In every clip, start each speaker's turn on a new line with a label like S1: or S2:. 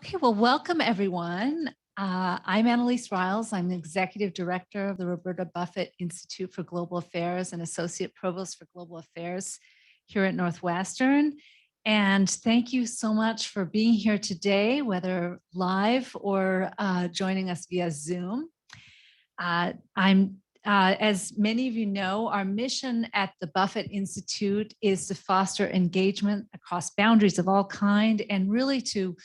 S1: Okay, well, welcome everyone. I'm Annalise Riles. I'm the Executive Director of the Roberta Buffett Institute for Global Affairs and Associate Provost for Global Affairs here at Northwestern. And thank you so much for being here today, whether live or joining us via Zoom. As many of you know, our mission at the Buffett Institute is to foster engagement across boundaries of all kind and really to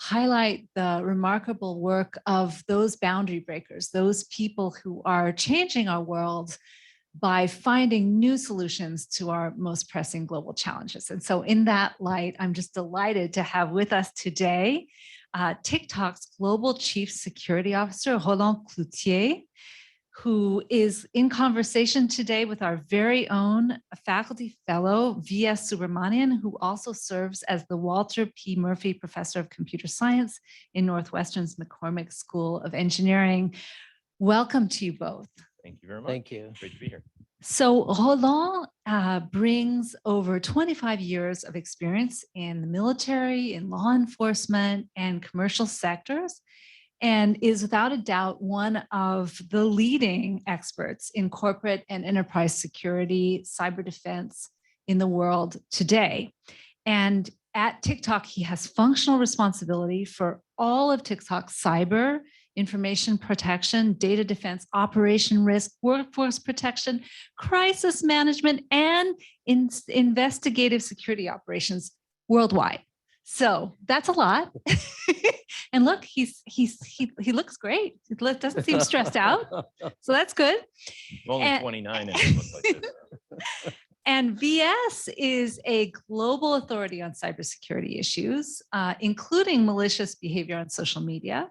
S1: highlight the remarkable work of those boundary breakers, those people who are changing our world by finding new solutions to our most pressing global challenges. And so in that light, I'm just delighted to have with us today TikTok's Global Chief Security Officer, Roland Cloutier, who is in conversation today with our very own faculty fellow, V.S. Subramanian, who also serves as the Walter P. Murphy Professor of Computer Science in Northwestern's McCormick School of Engineering. Welcome to you both.
S2: Thank you very much.
S3: Thank you.
S2: Great to be here.
S1: So Roland brings over 25 years of experience in the military, in law enforcement, and commercial sectors, and is without a doubt one of the leading experts in corporate and enterprise security, cyber defense in the world today. And at TikTok, he has functional responsibility for all of TikTok's cyber, information protection, data defense, operation risk, workforce protection, crisis management, and investigative security operations worldwide. So that's a lot. And look, he looks great. He doesn't seem stressed out. So that's good.
S2: I'm only 29 and it looks like this.
S1: And VS is a global authority on cybersecurity issues, including malicious behavior on social media.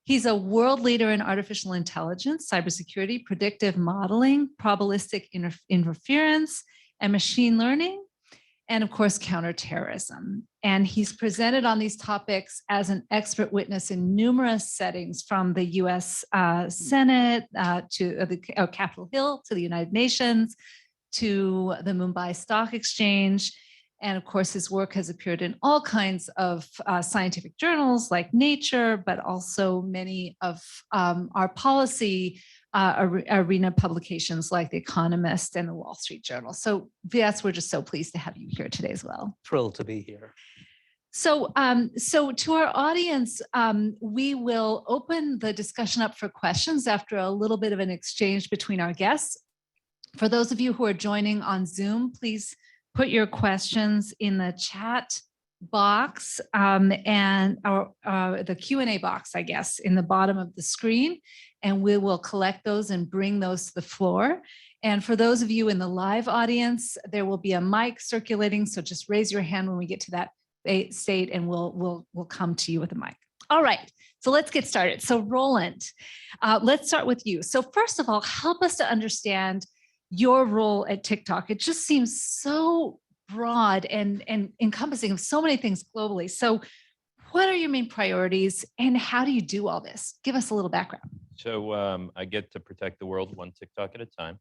S1: He's a world leader in artificial intelligence, cybersecurity, predictive modeling, probabilistic interference, and machine learning, and of course, counterterrorism. And he's presented on these topics as an expert witness in numerous settings, from the US Senate to the Capitol Hill, to the United Nations, to the Mumbai Stock Exchange. And of course, his work has appeared in all kinds of scientific journals like Nature, but also many of our policy arena publications like The Economist and the Wall Street Journal. So VS, we're just so pleased to have you here today as well.
S3: Thrilled to be here.
S1: So, so to our audience, we will open the discussion up for questions after a little bit of an exchange between our guests. For those of you who are joining on Zoom, please put your questions in the chat box and the Q&A box, I guess, in the bottom of the screen, and we will collect those and bring those to the floor. And for those of you in the live audience, there will be a mic circulating, so just raise your hand when we get to that state, and we'll come to you with a mic. All right, so let's get started. So Roland, let's start with you. So first of all, help us to understand your role at TikTok. It just seems so broad and encompassing of so many things globally. So what are your main priorities and how do you do all this? Give us a little background.
S2: So I get to protect the world one TikTok at a time.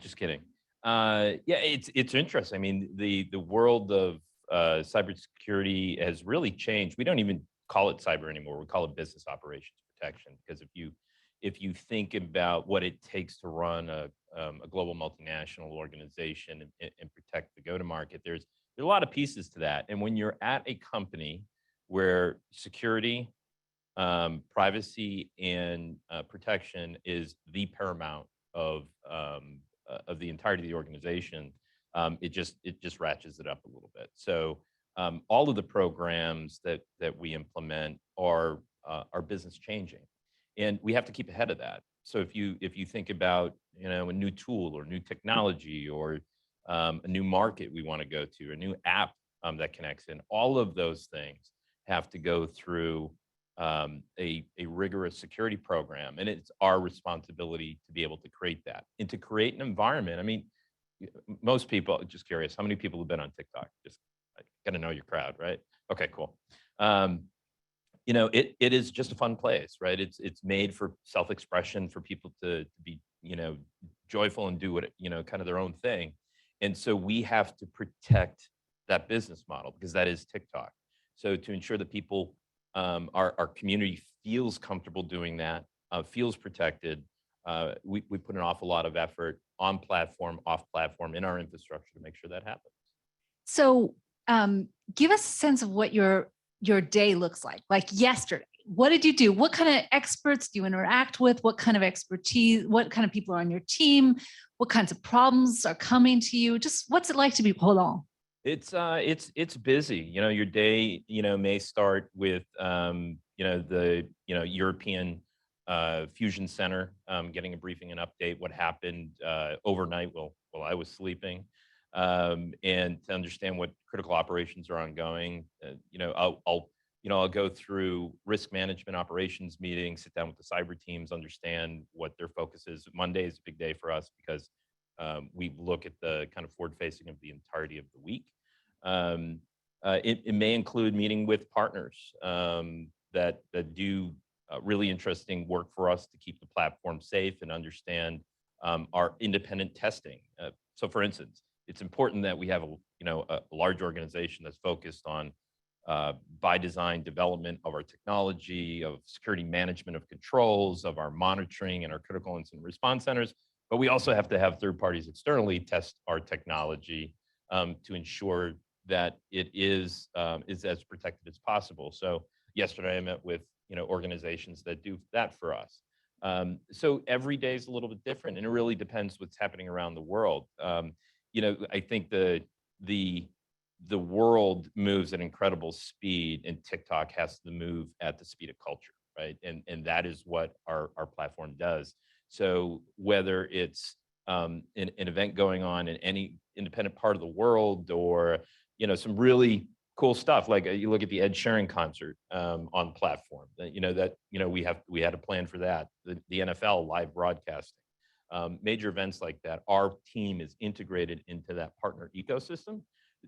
S2: Just kidding. Yeah, it's interesting. I mean, the world of cybersecurity has really changed. We don't even call it cyber anymore. We call it business operations protection, because if you think about what it takes to run a global multinational organization and protect the go-to-market, there's a lot of pieces to that. And when you're at a company where security, privacy, and protection is the paramount of the entirety of the organization, it just ratchets it up a little bit. So all of the programs that we implement are business changing, and we have to keep ahead of that. So if you think about a new tool or new technology or a new market we want to go to, a new app that connects in, all of those things have to go through a rigorous security program, and it's our responsibility to be able to create that and to create an environment. I mean, most people, just curious, how many people have been on TikTok? Just got to know your crowd, right? Okay, cool. It is just a fun place, right? It's made for self-expression, for people to be, joyful and do what, kind of their own thing. And so we have to protect that business model, because that is TikTok. So to ensure that people our community feels comfortable doing that, feels protected. We put an awful lot of effort on platform, off platform, in our infrastructure to make sure that happens.
S1: So give us a sense of what your day looks like yesterday. What did you do? What kind of experts do you interact with? What kind of expertise, what kind of people are on your team? What kinds of problems are coming to you? Just what's it like to be, hold on.
S2: It's busy. Your day, may start with, the, European Fusion Center, getting a briefing and update what happened overnight while I was sleeping, and to understand what critical operations are ongoing. I'll go through risk management operations meetings, sit down with the cyber teams, understand what their focus is. Monday is a big day for us because we look at the kind of forward facing of the entirety of the week. It may include meeting with partners that do really interesting work for us to keep the platform safe and understand our independent testing. So for instance, it's important that we have a large organization that's focused on by design development of our technology, of security management of controls, of our monitoring and our critical incident response centers. But we also have to have third parties externally test our technology to ensure that it is as protected as possible. So yesterday I met with organizations that do that for us. So every day is a little bit different, and it really depends what's happening around the world. I think the world moves at incredible speed, and TikTok has to move at the speed of culture, right? And that is what our platform does. So whether it's an event going on in any independent part of the world, or some really cool stuff, like you look at the Ed Sheeran concert on platform, we had a plan for that. The NFL live broadcasting, major events like that, our team is integrated into that partner ecosystem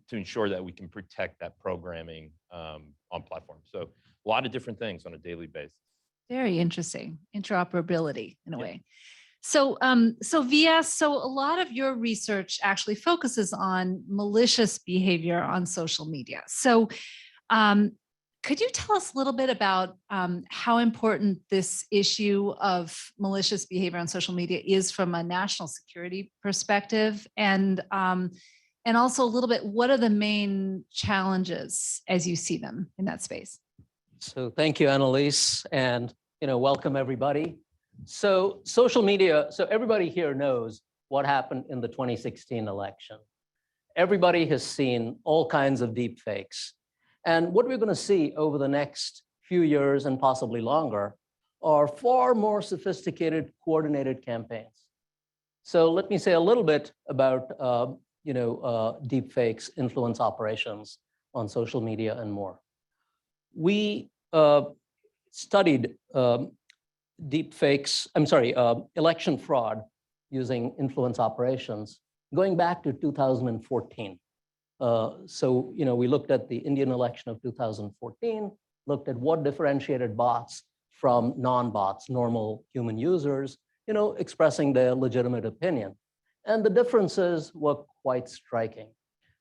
S2: to ensure that we can protect that programming on platform. So a lot of different things on a daily basis.
S1: Very interesting. Interoperability in a way. So, VS, so a lot of your research actually focuses on malicious behavior on social media. So, could you tell us a little bit about how important this issue of malicious behavior on social media is from a national security perspective, and also a little bit, what are the main challenges as you see them in that space?
S3: So thank you, Annalise, and welcome everybody. So social media, so everybody here knows what happened in the 2016 election. Everybody has seen all kinds of deep fakes. And what we're going to see over the next few years and possibly longer are far more sophisticated, coordinated campaigns. So let me say a little bit about deep fakes, influence operations on social media and more. We studied deep fakes, election fraud using influence operations going back to 2014. We looked at the Indian election of 2014, looked at what differentiated bots from non-bots, normal human users, expressing their legitimate opinion. And the differences were quite striking.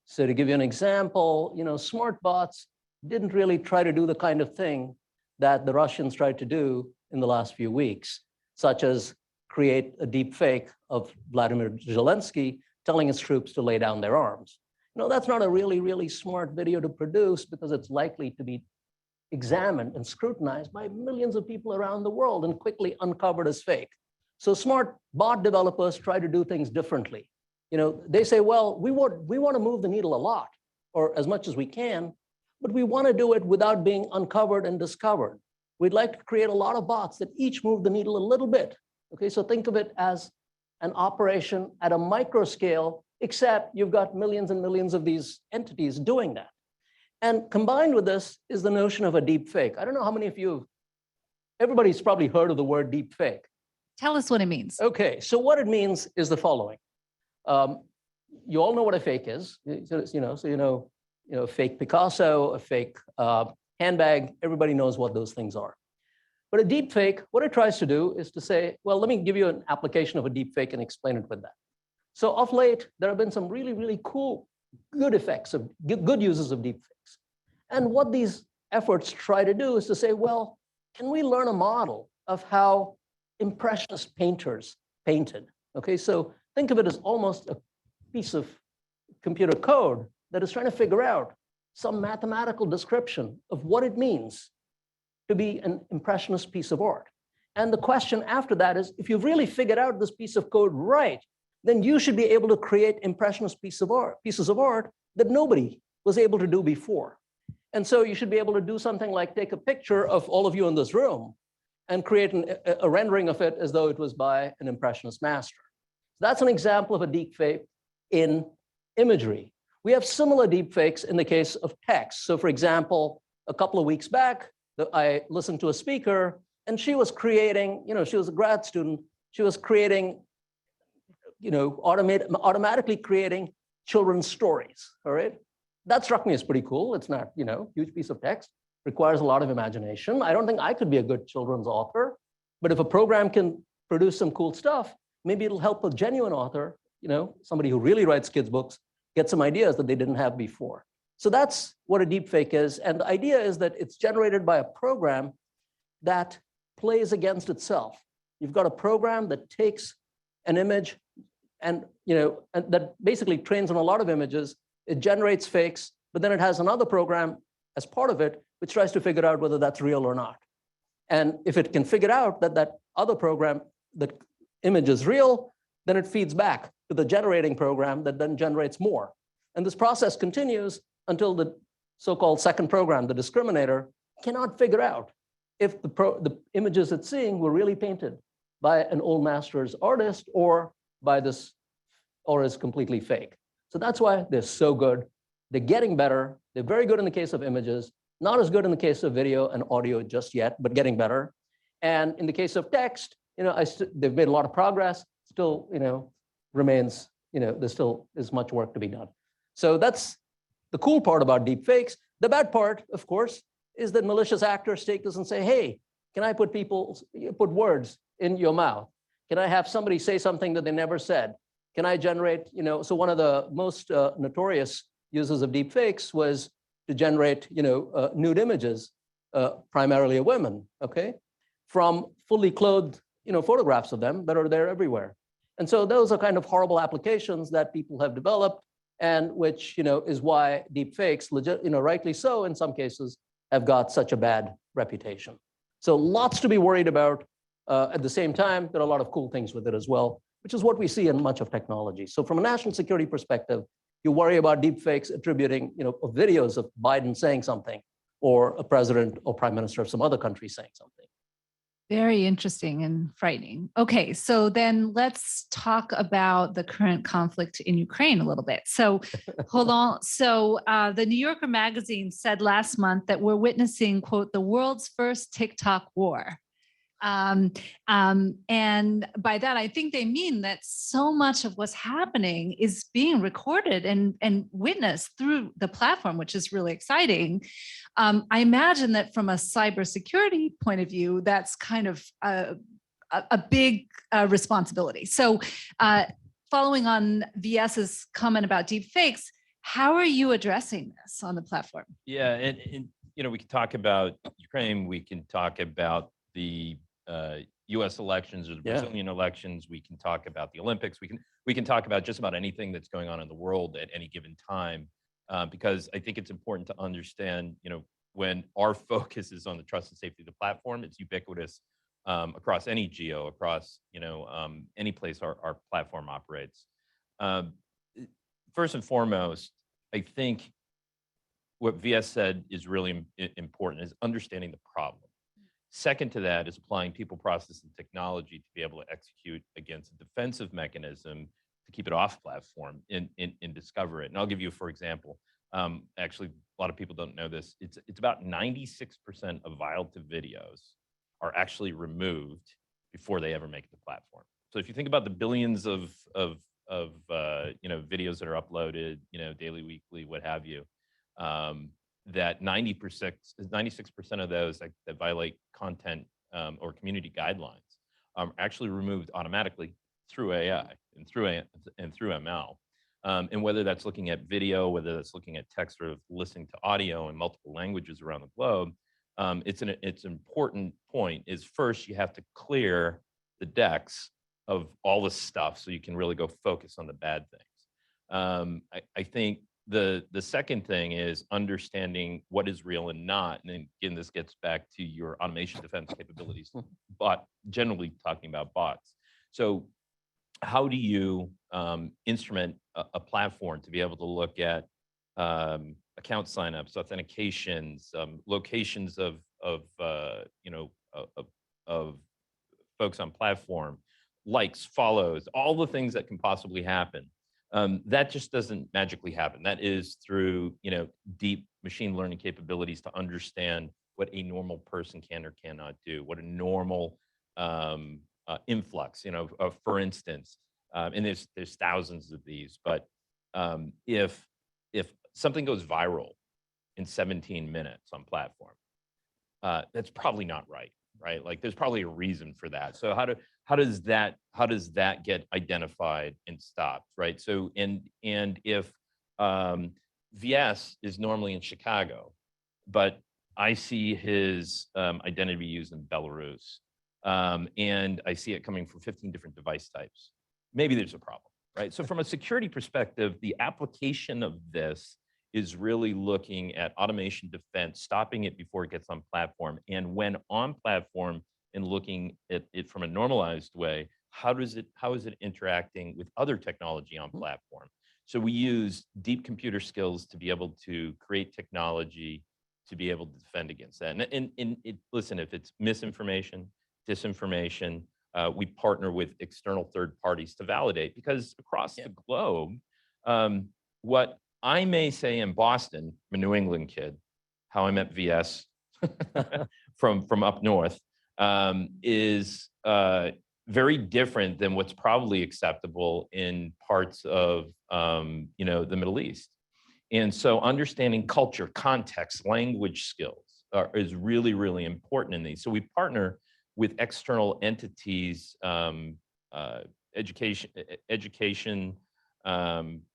S3: So to give you an example, smart bots didn't really try to do the kind of thing that the Russians tried to do in the last few weeks, such as create a deep fake of Vladimir Zelensky telling his troops to lay down their arms. That's not a really, really smart video to produce because it's likely to be examined and scrutinized by millions of people around the world and quickly uncovered as fake. So smart bot developers try to do things differently. They say, well, we want to move the needle a lot, or as much as we can, but we want to do it without being uncovered and discovered. We'd like to create a lot of bots that each move the needle a little bit. Okay, so think of it as an operation at a micro scale, except you've got millions and millions of these entities doing that. And combined with this is the notion of a deep fake. I don't know how many of you, everybody's probably heard of the word deep fake.
S1: Tell us what it means.
S3: Okay, so what it means is the following. You all know what a fake is. A fake Picasso, a fake handbag, everybody knows what those things are. But a deep fake, what it tries to do is to say, well, let me give you an application of a deep fake and explain it with that. So of late, there have been some really, really cool, good effects of good uses of deep fakes. And what these efforts try to do is to say, well, can we learn a model of how impressionist painters painted? Okay, so think of it as almost a piece of computer code that is trying to figure out some mathematical description of what it means to be an impressionist piece of art. And the question after that is, if you've really figured out this piece of code right, then you should be able to create impressionist pieces of art that nobody was able to do before. And so you should be able to do something like take a picture of all of you in this room and create a rendering of it as though it was by an impressionist master. So that's an example of a deepfake in imagery. We have similar deepfakes in the case of text. So for example, a couple of weeks back, I listened to a speaker and she was creating, she was a grad student, she was creating, automatically creating children's stories, all right? That struck me as pretty cool. It's not, huge piece of text, requires a lot of imagination. I don't think I could be a good children's author, but if a program can produce some cool stuff, maybe it'll help a genuine author, somebody who really writes kids' books, get some ideas that they didn't have before. So that's what a deepfake is. And the idea is that it's generated by a program that plays against itself. You've got a program that takes an image and that basically trains on a lot of images. It generates fakes, but then it has another program as part of it, which tries to figure out whether that's real or not. And if it can figure out that that other program, that image is real, then it feeds back to the generating program that then generates more. And this process continues until the so-called second program, the discriminator, cannot figure out if the images it's seeing were really painted by an old master's artist or by this, or is completely fake. So that's why they're so good. They're getting better. They're very good in the case of images, not as good in the case of video and audio just yet, but getting better. And in the case of text, they've made a lot of progress. Still, remains, there still is much work to be done. So that's the cool part about deepfakes. The bad part, of course, is that malicious actors take this and say, hey, can I put words in your mouth? Can I have somebody say something that they never said? Can I generate, so one of the most notorious uses of deepfakes was to generate, nude images, primarily of women, okay, from fully clothed, photographs of them that are there everywhere. And so those are kind of horrible applications that people have developed, and which, is why deepfakes, rightly so in some cases, have got such a bad reputation. So lots to be worried about. At the same time, there are a lot of cool things with it as well, which is what we see in much of technology. So from a national security perspective, you worry about deepfakes attributing, videos of Biden saying something, or a president or prime minister of some other country saying something.
S1: Very interesting and frightening. Okay, so then let's talk about the current conflict in Ukraine a little bit. So hold on. So the New Yorker magazine said last month that we're witnessing, quote, the world's first TikTok war. And by that, I think they mean that so much of what's happening is being recorded and witnessed through the platform, which is really exciting. I imagine that from a cybersecurity point of view, that's kind of a big responsibility. So following on VS's comment about deepfakes, how are you addressing this on the platform?
S2: Yeah, and we can talk about Ukraine, we can talk about the U.S. elections or the Brazilian elections. We can talk about the Olympics. We can talk about just about anything that's going on in the world at any given time, because I think it's important to understand, when our focus is on the trust and safety of the platform, it's ubiquitous across any geo, across any place our platform operates. First and foremost, I think what VS said is really important, is understanding the problem. Second to that is applying people, process, and technology to be able to execute against a defensive mechanism to keep it off platform and discover it. And I'll give you, for example, actually, a lot of people don't know this. It's about 96% of violative videos are actually removed before they ever make the platform. So if you think about the billions of videos that are uploaded, daily, weekly, what have you, that 96% of those that violate content or community guidelines are actually removed automatically through AI and through ML. And whether that's looking at video, whether that's looking at text or listening to audio in multiple languages around the globe, it's an important point is first you have to clear the decks of all this stuff so you can really go focus on the bad things. I think the second thing is understanding what is real and not. And then again, this gets back to your automation defense capabilities, but generally talking about bots. So how do you instrument a platform to be able to look at account signups, authentications, locations of folks on platform, likes, follows, all the things that can possibly happen. That just doesn't magically happen. That is through deep machine learning capabilities to understand what a normal person can or cannot do, what a normal influx, for instance, and there's thousands of these, but if something goes viral in 17 minutes on platform, that's probably not right? Like there's probably a reason for that. So how does that get identified and stopped, right? So and if VS is normally in Chicago, but I see his identity used in Belarus, and I see it coming from 15 different device types, maybe there's a problem, right? So from a security perspective, the application of this is really looking at automation defense, stopping it before it gets on platform. And when on platform and looking at it from a normalized way, how is it interacting with other technology on platform? So we use deep computer skills to be able to create technology to be able to defend against that. And listen, if it's misinformation, disinformation, we partner with external third parties to validate, because across the globe, what I may say in Boston, I'm a New England kid, how I met VS from up north, is very different than what's probably acceptable in parts of the Middle East. And so understanding culture, context, language skills is really, really important in these. So we partner with external entities, education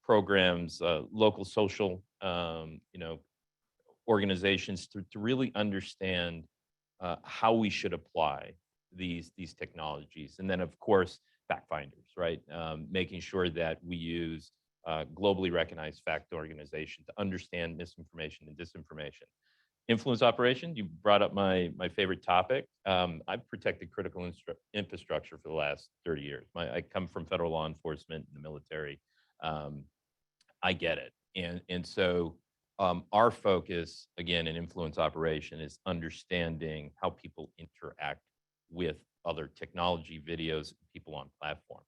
S2: programs, local social, organizations to really understand how we should apply these technologies. And then of course, fact finders, right? Making sure that we use globally recognized fact organization to understand misinformation and disinformation. Influence operation, you brought up my favorite topic. I've protected critical infrastructure for the last 30 years. I come from federal law enforcement and the military. I get it. And so our focus, again, in influence operation is understanding how people interact with other technology, videos, people on platform.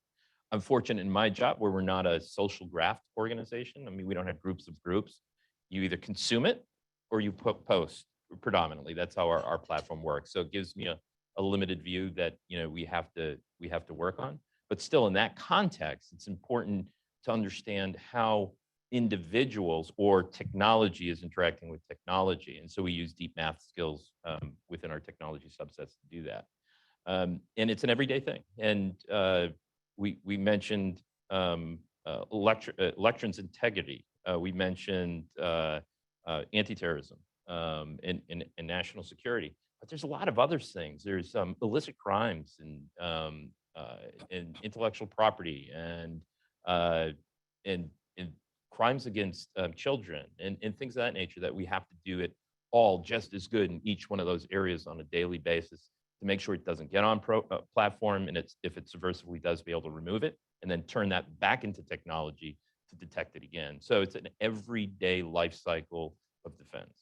S2: I'm fortunate in my job where we're not a social graph organization. I mean, we don't have groups of groups. You either consume it or you post predominantly. That's how our platform works. So it gives me a limited view that we have to work on. But still, in that context, it's important to understand how individuals or technology is interacting with technology. And so we use deep math skills within our technology subsets to do that. And it's an everyday thing. And we mentioned elections integrity. We mentioned anti-terrorism and national security. But there's a lot of other things. There's illicit crimes and intellectual property and crimes against children and things of that nature that we have to do it all just as good in each one of those areas on a daily basis to make sure it doesn't get on platform, and if it subversively does, be able to remove it and then turn that back into technology to detect it again. So it's an everyday life cycle of defense.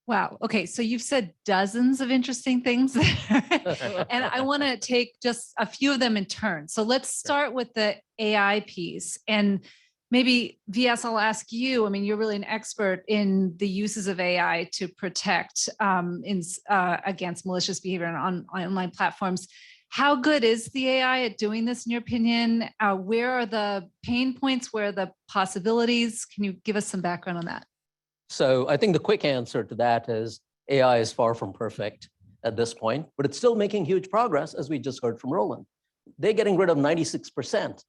S1: Wow. Okay. So you've said dozens of interesting things there. And I want to take just a few of them in turn. So let's start with the AI piece. And maybe, VS, I'll ask you, I mean, you're really an expert in the uses of AI to protect against malicious behavior on online platforms. How good is the AI at doing this, in your opinion? Where are the pain points? Where are the possibilities? Can you give us some background on that?
S3: So I think the quick answer to that is AI is far from perfect at this point, but it's still making huge progress, as we just heard from Roland. They're getting rid of 96%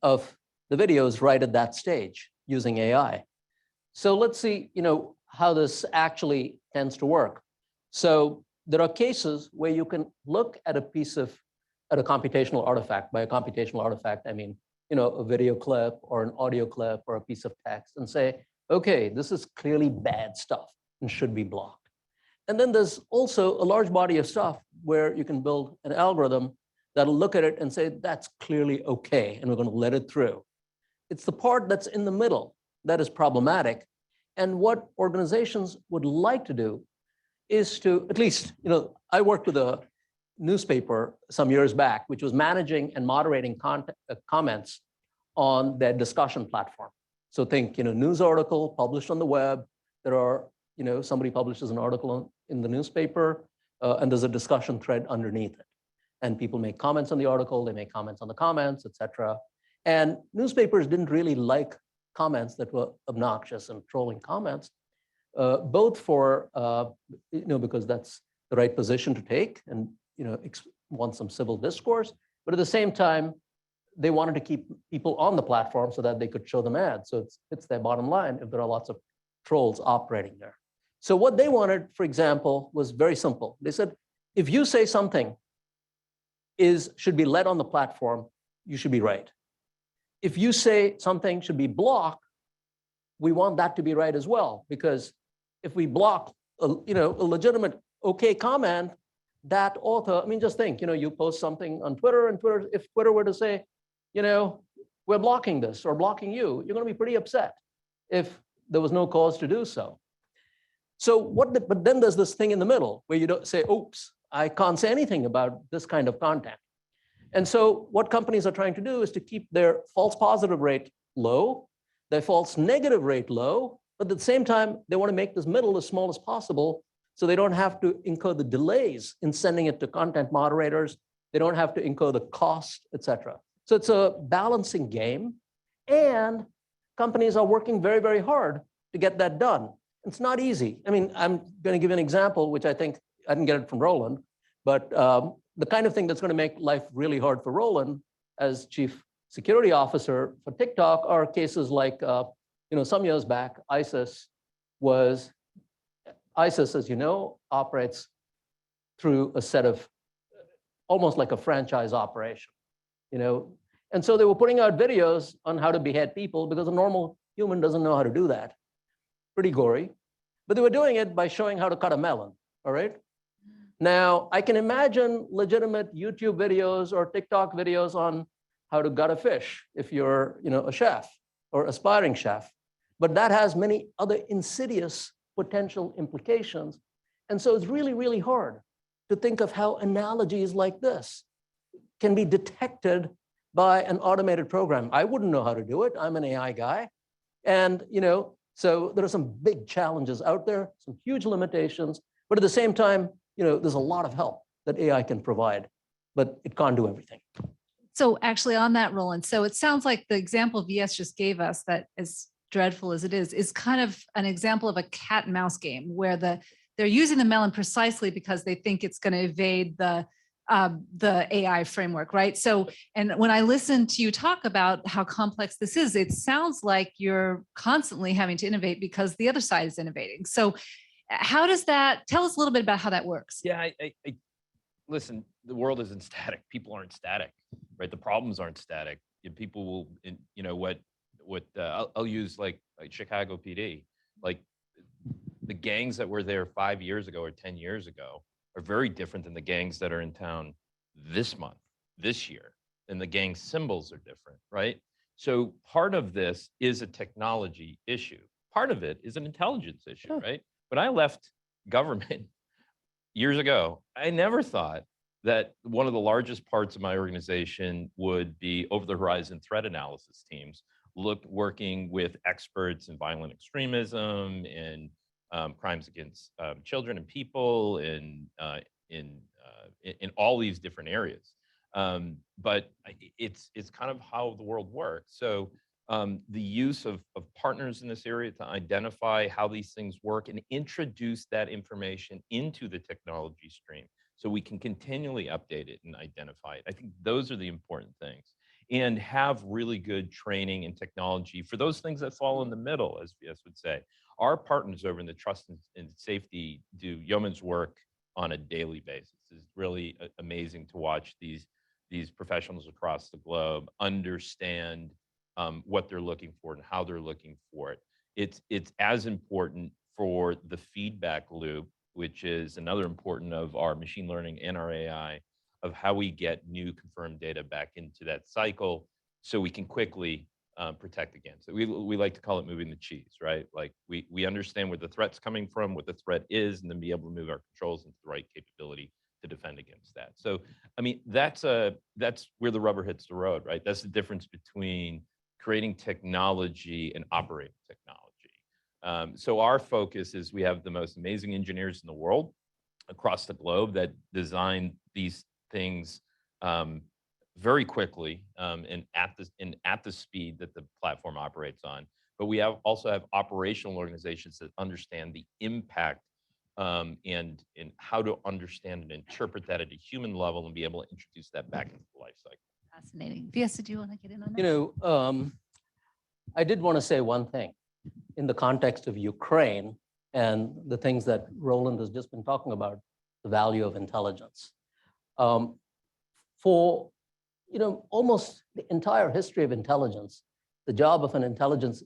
S3: of the videos right at that stage using AI. So let's see, how this actually tends to work. So there are cases where you can look at a computational artifact. By a computational artifact, I mean, a video clip or an audio clip or a piece of text and say, okay, this is clearly bad stuff and should be blocked. And then there's also a large body of stuff where you can build an algorithm that'll look at it and say, that's clearly okay, and we're going to let it through. It's the part that's in the middle that is problematic. And what organizations would like to do is to, at least, I worked with a newspaper some years back, which was managing and moderating comments on their discussion platform. So think, news article published on the web. There are, somebody publishes an article in the newspaper, and there's a discussion thread underneath it. And people make comments on the article, they make comments on the comments, et cetera. And newspapers didn't really like comments that were obnoxious and trolling comments, both for, because that's the right position to take and, want some civil discourse, but at the same time, they wanted to keep people on the platform so that they could show them ads. So it's their bottom line if there are lots of trolls operating there. So what they wanted, for example, was very simple. They said, if you say something should be led on the platform, you should be right. If you say something should be blocked, we want that to be right as well, because if we block a legitimate okay comment, that author, just think, you post something on Twitter, and if Twitter were to say, we're blocking this or blocking you, you're going to be pretty upset if there was no cause to do so. So but then there's this thing in the middle where you don't say, oops, I can't say anything about this kind of content. And so what companies are trying to do is to keep their false positive rate low, their false negative rate low, but at the same time, they want to make this middle as small as possible so they don't have to incur the delays in sending it to content moderators. They don't have to incur the cost, et cetera. So it's a balancing game, and companies are working very, very hard to get that done. It's not easy. I'm going to give an example, which I think I didn't get it from Roland, but the kind of thing that's going to make life really hard for Roland as chief security officer for TikTok are cases like, some years back, ISIS, as you know, operates through a set of almost like a franchise operation, and so they were putting out videos on how to behead people because a normal human doesn't know how to do that. Pretty gory, but they were doing it by showing how to cut a melon, all right? Now, I can imagine legitimate YouTube videos or TikTok videos on how to gut a fish if you're, a chef or aspiring chef, but that has many other insidious potential implications. And so it's really, really hard to think of how analogies like this can be detected by an automated program. I wouldn't know how to do it. I'm an AI guy. And, so there are some big challenges out there, some huge limitations, but at the same time, there's a lot of help that AI can provide, but it can't do everything.
S1: So actually on that, Roland, so it sounds like the example VS just gave us, that as dreadful as it is kind of an example of a cat and mouse game where they're using the melon precisely because they think it's going to evade the AI framework, right? So, and when I listen to you talk about how complex this is, it sounds like you're constantly having to innovate because the other side is innovating. So how does that, tell us a little bit about how that works?
S2: Yeah, I listen, the world isn't static. People aren't static, right? The problems aren't static. People will, I'll use like Chicago PD, like the gangs that were there 5 years ago or 10 years ago are very different than the gangs that are in town this month, this year, and the gang symbols are different, right? So part of this is a technology issue. Part of it is an intelligence issue, right? When I left government years ago, I never thought that one of the largest parts of my organization would be over-the-horizon threat analysis teams, working with experts in violent extremism and crimes against children and people in all these different areas. But it's kind of how the world works. So the use of partners in this area to identify how these things work and introduce that information into the technology stream so we can continually update it and identify it. I think those are the important things. and have really good training and technology for those things that fall in the middle, as VS would say. Our partners over in the trust and safety do yeoman's work on a daily basis. It's really amazing to watch these professionals across the globe understand what they're looking for and how they're looking for it. It's as important for the feedback loop, which is another important of our machine learning and our AI, of how we get new confirmed data back into that cycle so we can quickly protect against it. We like to call it moving the cheese, right? Like we understand where the threat's coming from, what the threat is, and then be able to move our controls into the right capability to defend against that. So, I mean, that's where the rubber hits the road, right? That's the difference between creating technology and operating technology. So our focus is we have the most amazing engineers in the world across the globe that design these things very quickly and at the speed that the platform operates on. But we also have operational organizations that understand the impact and how to understand and interpret that at a human level and be able to introduce that back into the life cycle.
S1: Fascinating. VS, did you want to get in on that?
S3: You know, I did want to say one thing in the context of Ukraine and the things that Roland has just been talking about, the value of intelligence. For almost the entire history of intelligence, the job of an intelligence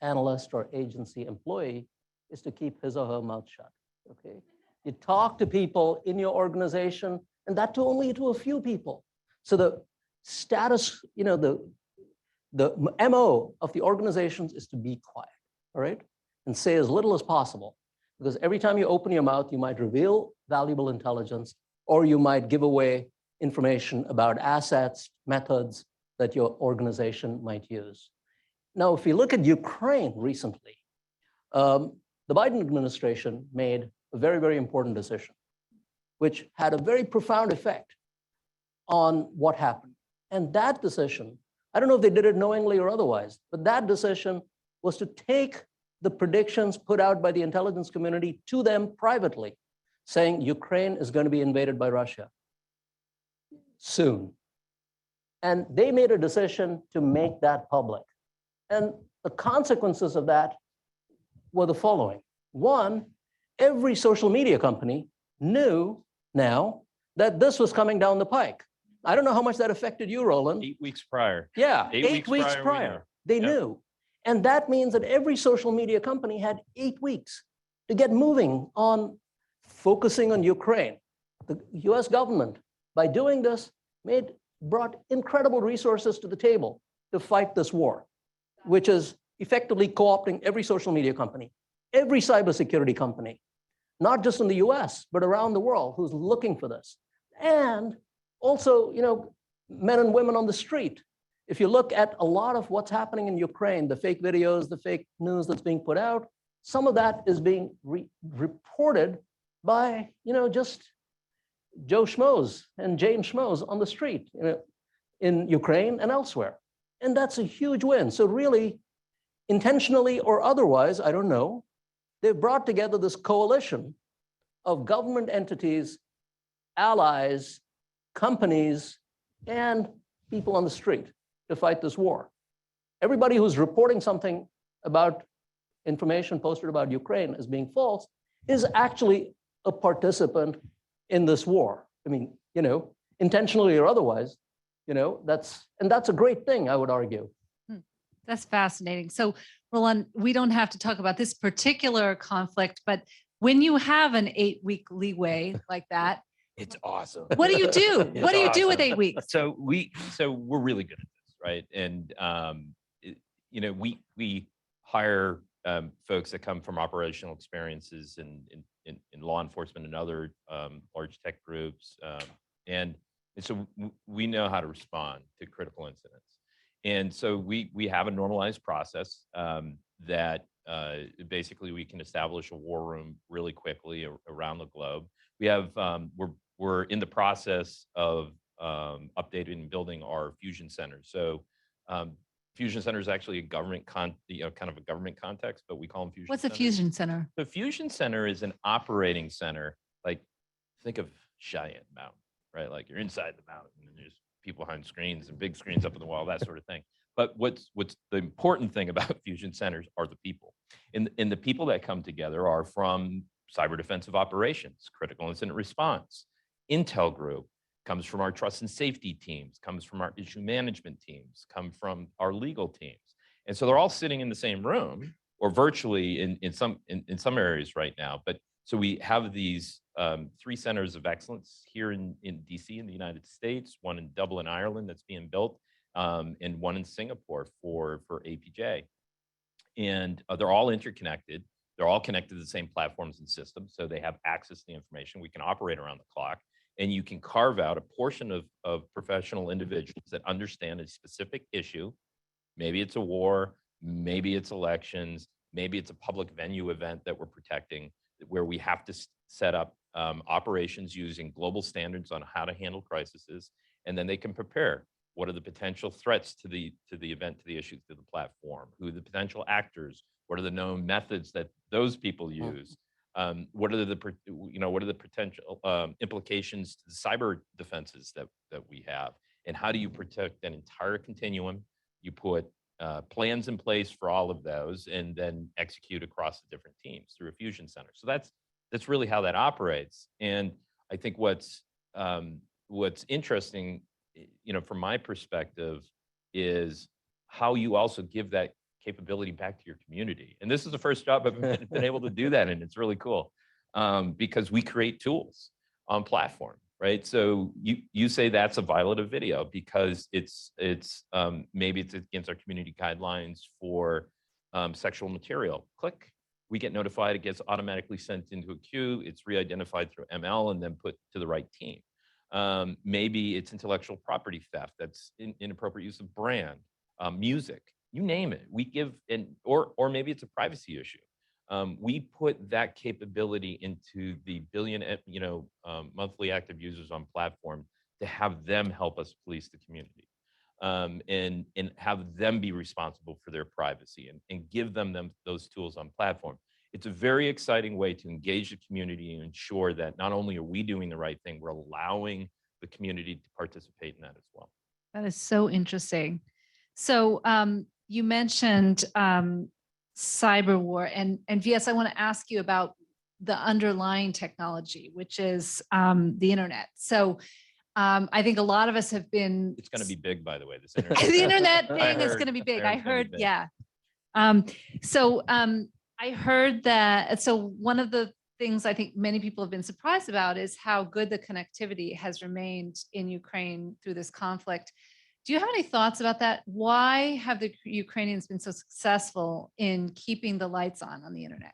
S3: analyst or agency employee is to keep his or her mouth shut. Okay, you talk to people in your organization, and that too only to a few people. So the status, the MO of the organizations is to be quiet, all right, and say as little as possible, because every time you open your mouth, you might reveal valuable intelligence, or you might give away information about assets, methods that your organization might use. Now, if you look at Ukraine recently, the Biden administration made a very, very important decision, which had a very profound effect on what happened. And that decision, I don't know if they did it knowingly or otherwise, but that decision was to take the predictions put out by the intelligence community to them privately, saying Ukraine is going to be invaded by Russia soon. And they made a decision to make that public. And the consequences of that were the following. One, every social media company knew now that this was coming down the pike. I don't know how much that affected you, Roland.
S2: 8 weeks prior.
S3: Yeah,
S2: 8
S3: weeks prior. They knew. And that means that every social media company had 8 weeks to get moving on focusing on Ukraine. The US government, by doing this, brought incredible resources to the table to fight this war, which is effectively co-opting every social media company, every cybersecurity company, not just in the US, but around the world who's looking for this. And also, men and women on the street. If you look at a lot of what's happening in Ukraine, the fake videos, the fake news that's being put out, some of that is being reported by, just Joe Schmoes and James Schmoes on the street in Ukraine and elsewhere. And that's a huge win. So really, intentionally or otherwise, I don't know, they've brought together this coalition of government entities, allies, companies, and people on the street to fight this war. Everybody who's reporting something about information posted about Ukraine as being false is actually a participant in this war. I mean, intentionally or otherwise, that's a great thing, I would argue.
S1: That's fascinating. So, Roland, we don't have to talk about this particular conflict, but when you have an 8-week leeway like that,
S2: it's awesome.
S1: What do you do? What do you do with 8 weeks?
S2: So we're really good at this, right? And we hire folks that come from operational experiences in law enforcement and other large tech groups, and so we know how to respond to critical incidents. And so we have a normalized process that basically we can establish a war room really quickly around the globe. We have we're in the process of updating and building our fusion center. So fusion center is actually a government kind of a government context, but we call them fusion.
S1: What's a fusion center?
S2: The fusion center is an operating center. Like, think of Cheyenne Mountain, right? Like you're inside the mountain and there's people behind screens and big screens up on the wall, that sort of thing. But what's the important thing about fusion centers are the people. And the people that come together are from cyber defensive operations, critical incident response, Intel group, comes from our trust and safety teams, comes from our issue management teams, come from our legal teams. And so they're all sitting in the same room, or virtually in some areas right now. But so we have these 3 centers of excellence here in DC in the United States, one in Dublin, Ireland that's being built, and one in Singapore for APJ. And they're all interconnected. They're all connected to the same platforms and systems, so they have access to the information. We can operate around the clock, and you can carve out a portion of professional individuals that understand a specific issue. Maybe it's a war, maybe it's elections, maybe it's a public venue event that we're protecting, where we have to set up operations using global standards on how to handle crises, and then they can prepare. What are the potential threats to the event, to the issue, to the platform? Who are the potential actors? What are the known methods that those people use? What are the potential implications to the cyber defenses that we have? And how do you protect an entire continuum? You put plans in place for all of those, and then execute across the different teams through a fusion center. So that's really how that operates. And I think what's interesting, from my perspective, is how you also give that capability back to your community. And this is the first job I've been able to do that, and it's really cool because we create tools on platform, right? So you say that's a violative video because it's maybe it's against our community guidelines for sexual material. Click, we get notified, it gets automatically sent into a queue, it's re-identified through ML and then put to the right team. Maybe it's intellectual property theft, that's inappropriate use of brand, music, you name it. We give, or maybe it's a privacy issue. We put that capability into the billion, monthly active users on platform to have them help us police the community, and have them be responsible for their privacy and give them those tools on platform. It's a very exciting way to engage the community and ensure that not only are we doing the right thing, we're allowing the community to participate in that as well.
S1: That is so interesting. So you mentioned cyber war, and VS, I want to ask you about the underlying technology, which is the internet. So I think a lot of us have been.
S2: It's going to be big, by the way. This internet.
S1: The internet thing is going to be big. I heard, yeah. I heard that. So one of the things I think many people have been surprised about is how good the connectivity has remained in Ukraine through this conflict. Do you have any thoughts about that? Why have the Ukrainians been so successful in keeping the lights on the internet?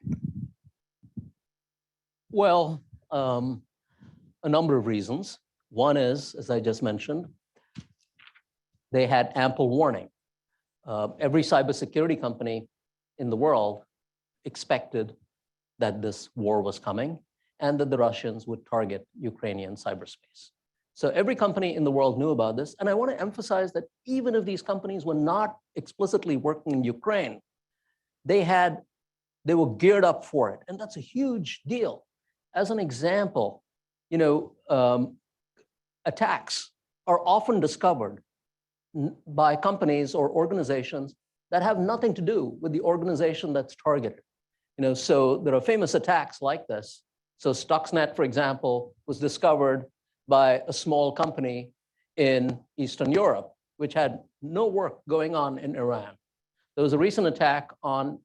S3: Well, a number of reasons. One is, as I just mentioned, they had ample warning. Every cybersecurity company in the world expected that this war was coming and that the Russians would target Ukrainian cyberspace. So every company in the world knew about this. And I want to emphasize that even if these companies were not explicitly working in Ukraine, they were geared up for it. And that's a huge deal. As an example, attacks are often discovered by companies or organizations that have nothing to do with the organization that's targeted. So there are famous attacks like this. So Stuxnet, for example, was discovered by a small company in Eastern Europe, which had no work going on in Iran. There was a recent attack on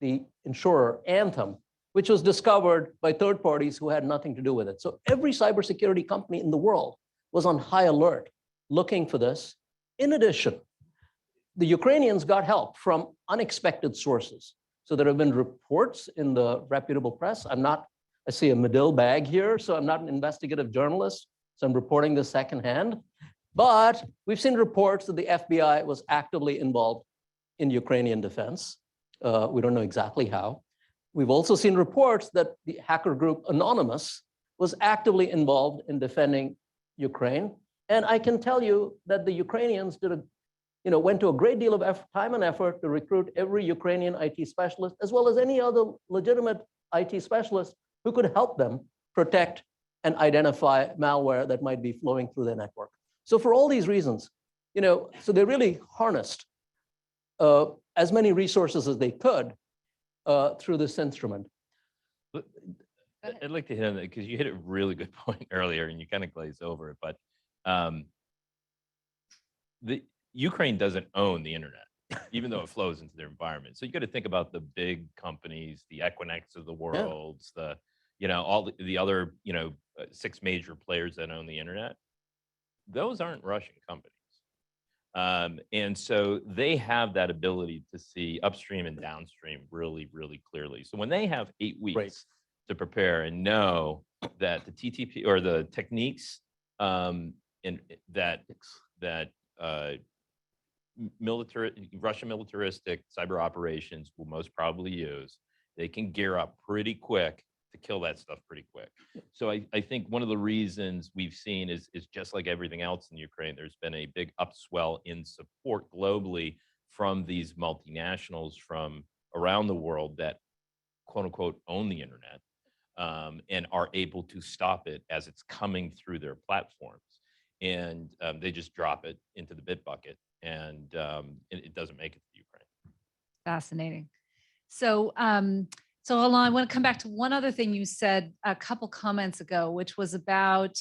S3: the insurer Anthem, which was discovered by third parties who had nothing to do with it. So every cybersecurity company in the world was on high alert looking for this. In addition, the Ukrainians got help from unexpected sources. So there have been reports in the reputable press. I see a Medill bag here, so I'm not an investigative journalist, so I'm reporting this secondhand. But we've seen reports that the FBI was actively involved in Ukrainian defense. We don't know exactly how. We've also seen reports that the hacker group Anonymous was actively involved in defending Ukraine. And I can tell you that the Ukrainians went to a great deal of time and effort to recruit every Ukrainian IT specialist, as well as any other legitimate IT specialist who could help them protect and identify malware that might be flowing through their network. So for all these reasons, so they really harnessed as many resources as they could through this instrument.
S2: I'd like to hit on that because you hit a really good point earlier and you kind of glazed over it, but the Ukraine doesn't own the internet, even though it flows into their environment. So you got to think about the big companies, the Equinix of the world, all the other, 6 major players that own the internet. Those aren't Russian companies. And so they have that ability to see upstream and downstream really, really clearly. So when they have 8 weeks to prepare and know that the TTP or the techniques that Russian militaristic cyber operations will most probably use, they can gear up pretty quick to kill that stuff pretty quick. So I think one of the reasons we've seen is just like everything else in Ukraine, there's been a big upswell in support globally from these multinationals from around the world that quote unquote own the internet and are able to stop it as it's coming through their platforms. And they just drop it into the bit bucket and it doesn't make it to Ukraine.
S1: Fascinating. So, so Alon, I want to come back to one other thing you said a couple comments ago, which was about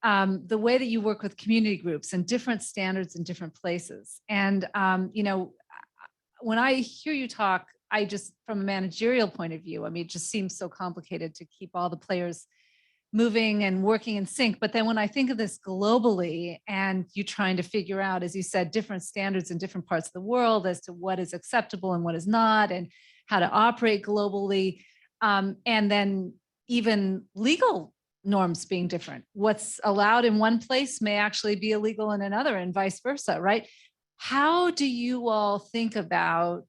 S1: the way that you work with community groups and different standards in different places. And, when I hear you talk, I just, from a managerial point of view, I mean, it just seems so complicated to keep all the players moving and working in sync. But then when I think of this globally and you trying to figure out, as you said, different standards in different parts of the world as to what is acceptable and what is not, and how to operate globally, and then even legal norms being different. What's allowed in one place may actually be illegal in another and vice versa, right? How do you all think about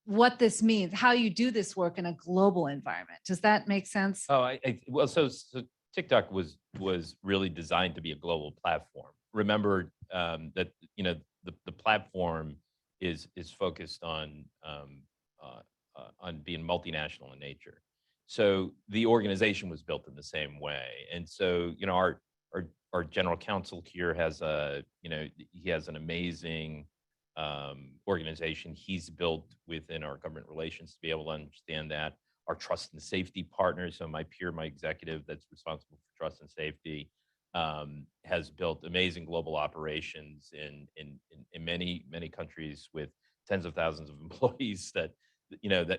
S1: what this means, how you do this work in a global environment? Does that make sense?
S2: Oh, well, so TikTok was really designed to be a global platform. Remember that the platform is focused on being multinational in nature. So the organization was built in the same way, and so our general counsel here has he has an amazing organization he's built within our government relations to be able to understand that. Our trust and safety partners, so my executive that's responsible for trust and safety, has built amazing global operations in many countries with tens of thousands of employees that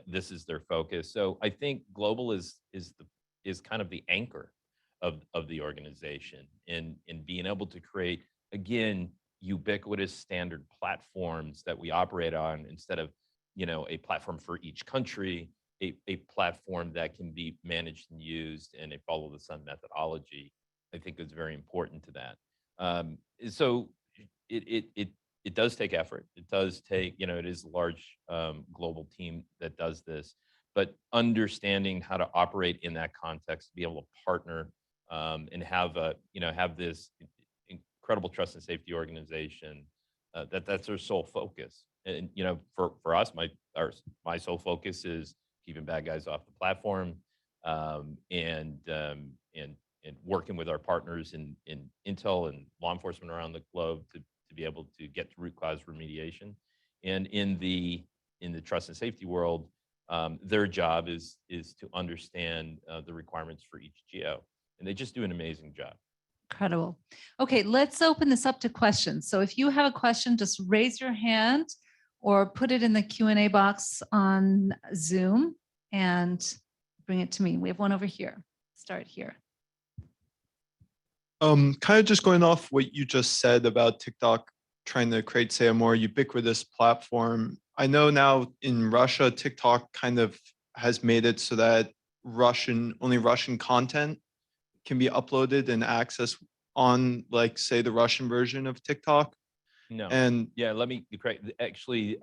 S2: this is their focus. So I think global is kind of the anchor of the organization in being able to create, again, ubiquitous standard platforms that we operate on instead of a platform for each country, a platform that can be managed and used in a follow the sun methodology. I think is very important to that. So it does take effort. It does take, it is a large global team that does this, but understanding how to operate in that context, to be able to partner and have this incredible trust and safety organization, that's our sole focus. And for us, my sole focus is keeping bad guys off the platform, and working with our partners in intel and law enforcement around the globe to be able to get to root cause remediation. And in the trust and safety world, their job is to understand the requirements for each geo, and they just do an amazing job.
S1: Incredible. Okay, let's open this up to questions. So if you have a question, just raise your hand or put it in the Q&A box on Zoom and bring it to me. We have one over here. Start here.
S4: Kind of just going off what you just said about TikTok trying to create, say, a more ubiquitous platform. I know now in Russia, TikTok kind of has made it so that only Russian content can be uploaded and accessed on, like, say, the Russian version of TikTok.
S2: No.
S4: And
S2: yeah, let me correct. Actually,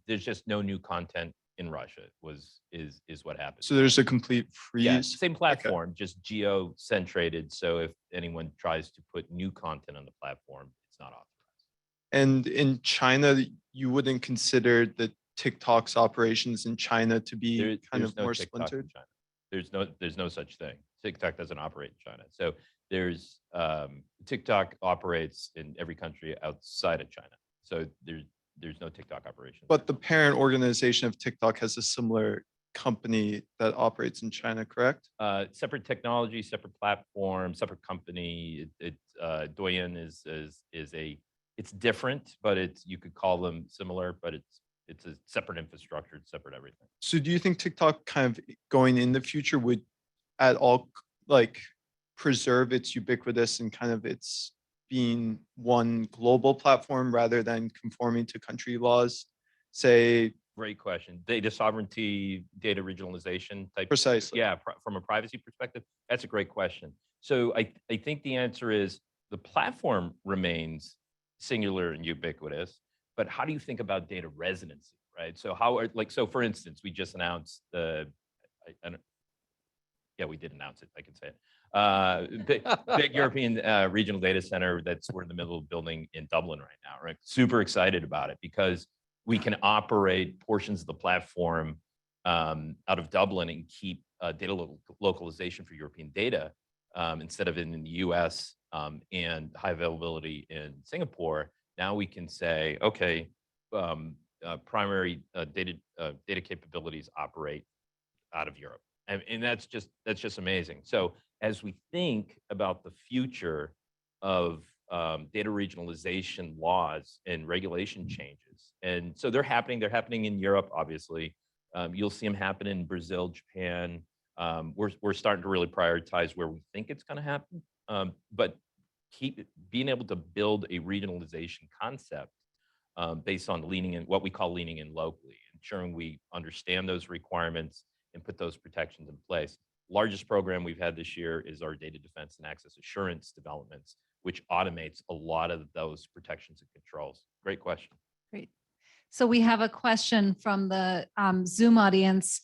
S2: there's just no new content in Russia. Is what happened.
S4: So there's a complete freeze.
S2: Yeah, same platform, just geo-centrated. So if anyone tries to put new content on the platform, it's not authorized.
S4: And in China, you wouldn't consider the TikTok's operations in China to be kind of more splintered?
S2: There's no such thing. TikTok doesn't operate in China. So there's TikTok operates in every country outside of China. So there's no TikTok operation.
S4: But the parent organization of TikTok has a similar company that operates in China, correct?
S2: Separate technology, separate platform, separate company. Douyin is it's different, but you could call them similar, but it's a separate infrastructure, it's separate everything.
S4: So do you think TikTok kind of going in the future would at all like preserve its ubiquitous and kind of its being one global platform rather than conforming to country laws? Say,
S2: Great question. Data sovereignty, data regionalization type.
S4: precisely.
S2: Yeah, from a privacy perspective, that's a great question. So I think the answer is the platform remains singular and ubiquitous, but how do you think about data residency, right? So so for instance, we just announced yeah, we did announce it, I can say it. Big European regional data center we're in the middle of building in Dublin right now, right? Super excited about it because we can operate portions of the platform out of Dublin and keep data localization for European data instead of in the US and high availability in Singapore. Now we can say, okay, primary data capabilities operate out of Europe. And that's just amazing. So as we think about the future of data regionalization laws and regulation changes, and so they're happening in Europe, obviously. You'll see them happen in Brazil, Japan. We're starting to really prioritize where we think it's going to happen, but being able to build a regionalization concept based on what we call leaning in locally, ensuring we understand those requirements and put those protections in place. Largest program we've had this year is our data defense and access assurance developments, which automates a lot of those protections and controls. Great question.
S1: Great. So we have a question from the Zoom audience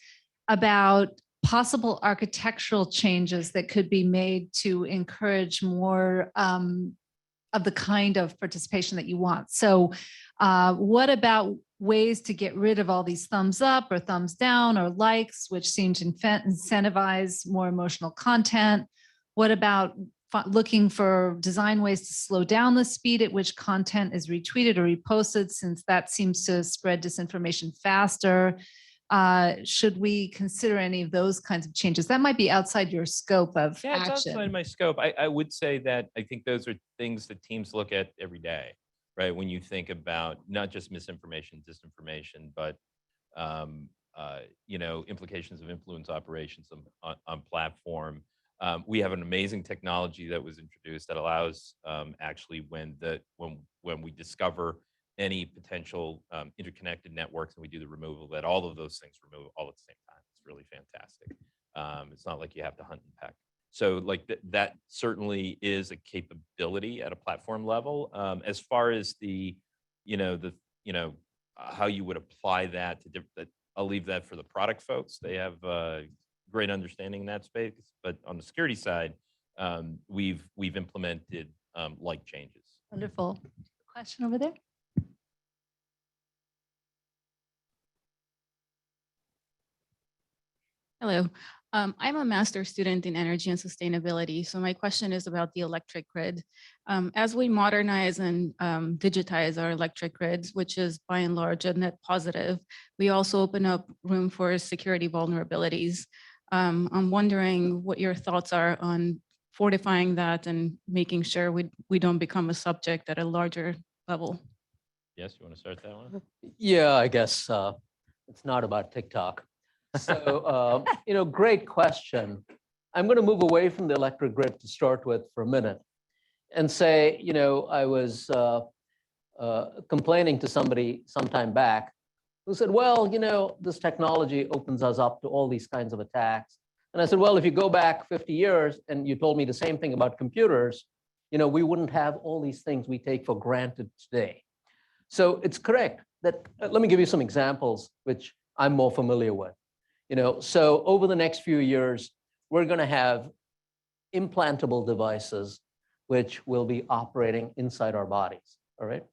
S1: about possible architectural changes that could be made to encourage more of the kind of participation that you want. So what about ways to get rid of all these thumbs up or thumbs down or likes, which seem to incentivize more emotional content? What about looking for design ways to slow down the speed at which content is retweeted or reposted, since that seems to spread disinformation faster? Should we consider any of those kinds of changes? That might be outside your scope of
S2: Yeah, it's
S1: action.
S2: outside my scope. I would say that I think those are things that teams look at every day, right? When you think about not just misinformation, disinformation, but implications of influence operations on platform. We have an amazing technology that was introduced that allows actually when we discover any potential interconnected networks and we do the removal, that all of those things remove all at the same time. It's really fantastic. It's not like you have to hunt and peck. So like that certainly is a capability at a platform level. As far as how you would apply that to different, I'll leave that for the product folks. They have great understanding in that space. But on the security side, we've implemented like changes.
S1: Wonderful. Question over there.
S5: Hello. I'm a master's student in energy and sustainability. So my question is about the electric grid. As we modernize and digitize our electric grids, which is by and large a net positive, we also open up room for security vulnerabilities. I'm wondering what your thoughts are on fortifying that and making sure we don't become a subject at a larger level.
S2: Yes, you want to start that one?
S3: Yeah, I guess it's not about TikTok. So, great question. I'm going to move away from the electric grid to start with for a minute and say, I was complaining to somebody sometime back who said, well, this technology opens us up to all these kinds of attacks. And I said, well, if you go back 50 years and you told me the same thing about computers, we wouldn't have all these things we take for granted today. So it's correct that, let me give you some examples which I'm more familiar with. So over the next few years, we're going to have implantable devices which will be operating inside our bodies, all right?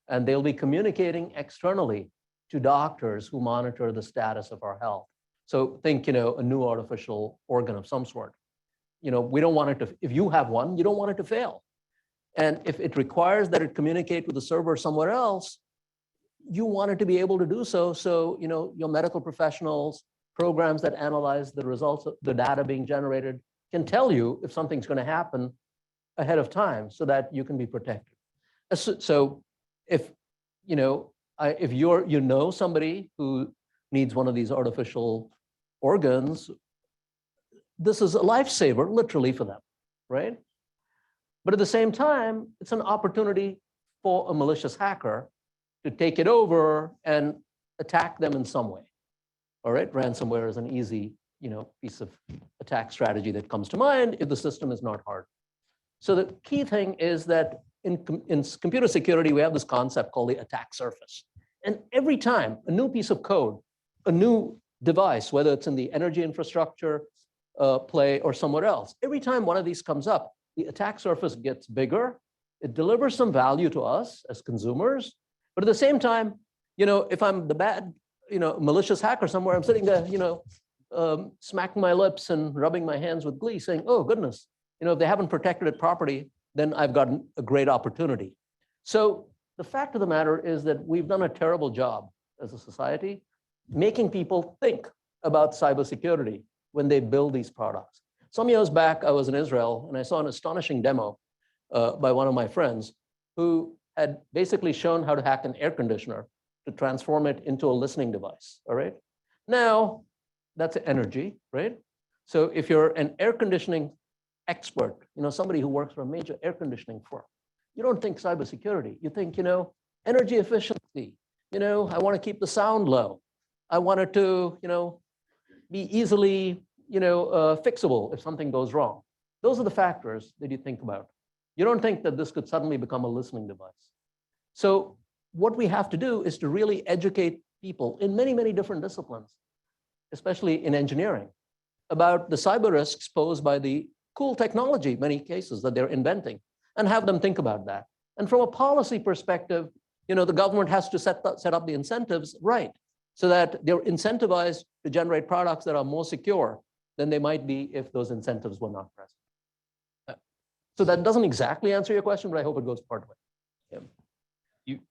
S3: And they'll be communicating externally to doctors who monitor the status of our health. So think, a new artificial organ of some sort. we don't want it to, if you have one, you don't want it to fail. And if it requires that it communicate with the server somewhere else, you want it to be able to do so. So, your medical professionals, programs that analyze the results of the data being generated can tell you if something's going to happen ahead of time so that you can be protected. So if, if you're, somebody who needs one of these artificial organs, this is a lifesaver, literally, for them, right? But at the same time, it's an opportunity for a malicious hacker to take it over and attack them in some way. All right, ransomware is an easy, piece of attack strategy that comes to mind if the system is not hard. So the key thing is that in computer security, we have this concept called the attack surface. And every time a new piece of code, a new device, whether it's in the energy infrastructure play or somewhere else, every time one of these comes up, the attack surface gets bigger. It delivers some value to us as consumers. But at the same time, if I'm the bad, malicious hacker somewhere, I'm sitting there, smacking my lips and rubbing my hands with glee, saying, oh, goodness, if they haven't protected it properly, then I've got a great opportunity. So the fact of the matter is that we've done a terrible job as a society making people think about cybersecurity when they build these products. Some years back, I was in Israel, and I saw an astonishing demo by one of my friends who had basically shown how to hack an air conditioner to transform it into a listening device, all right? Now, that's energy, right? So if you're an air conditioning expert, somebody who works for a major air conditioning firm, you don't think cybersecurity. You think, energy efficiency. I want to keep the sound low. I want it to, be easily, fixable if something goes wrong. Those are the factors that you think about. You don't think that this could suddenly become a listening device. So what we have to do is to really educate people in many, many different disciplines, especially in engineering, about the cyber risks posed by the cool technology, many cases, that they're inventing, and have them think about that. And from a policy perspective, the government has to set up the incentives right, so that they're incentivized to generate products that are more secure than they might be if those incentives were not present. So that doesn't exactly answer your question, but I hope it goes part way. Yeah.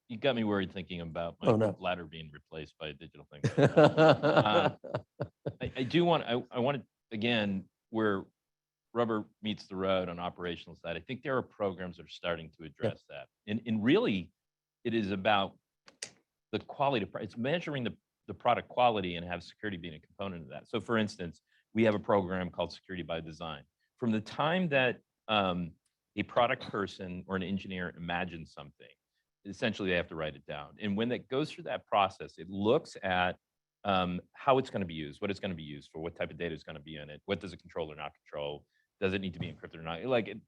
S2: You got me worried thinking about my ladder being replaced by a digital thing. I want to, again, where rubber meets the road on operational side, I think there are programs that are starting to address that. And really, it is about the quality, it's measuring the product quality and have security being a component of that. So for instance, we have a program called Security by Design. From the time that a product person or an engineer imagines something, essentially they have to write it down. And when it goes through that process, it looks at how it's going to be used, what it's going to be used for, what type of data is going to be in it, what does it control or not control, does it need to be encrypted or not?